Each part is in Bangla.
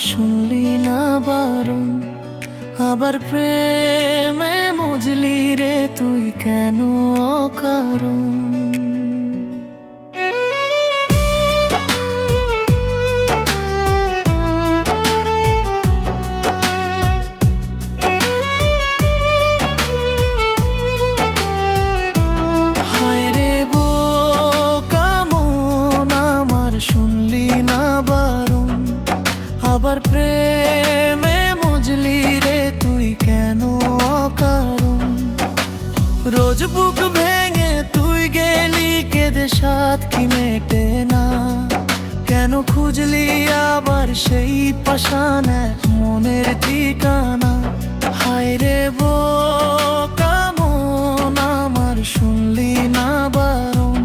শুনলি না বারণ, আবার প্রেমে মজলি রে তুই কেন অকারণ। হায় রে বোকা মন আমার, শুনলি না বারণ, আবার প্রেমে মজলি রে তুই কেন অকারণ। রোজ বুক ভেঙে তুই গেলি কেঁদে, সাথ কি মেটে না, কেন খুঁজলি আবার সেই পাষাণ এক মনের ঠিকানা। হায় রে বোকা মন আমার, শুনলি না বারণ,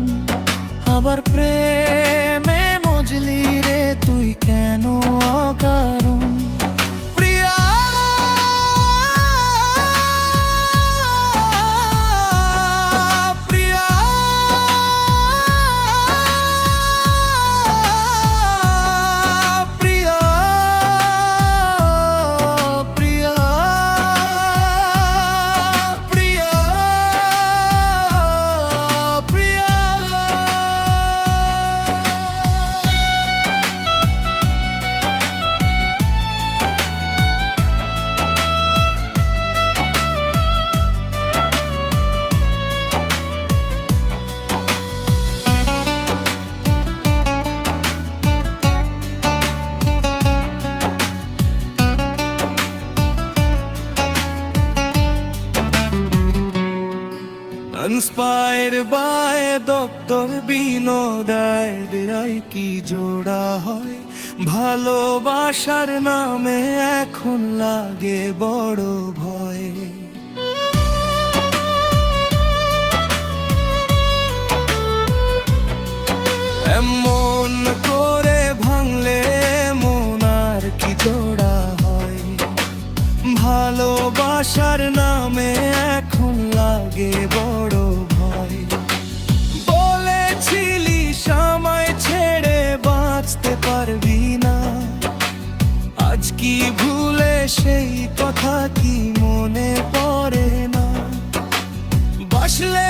আবার প্রেমে মজলি রে তুই কেন অকারণ। প্রিয়া প্রিয়া প্রিয়া প্রিয়া প্রিয়া প্রিয়া। Inspired by ডক্টর বিনোদায় কি জোড়া হয়, ভালোবাসার নামে এখন লাগে বড় ভয়। এমন করে ভাঙলে মন আর কি জোড়া হয়, ভালোবাসার নামে এখন লাগে বড় ভয়। বলেছিলি আমায় ছেড়ে বাঁচতে পারবি না, আজ কি ভুলে সেই কথা কি মনে পড়ে না। বাসলে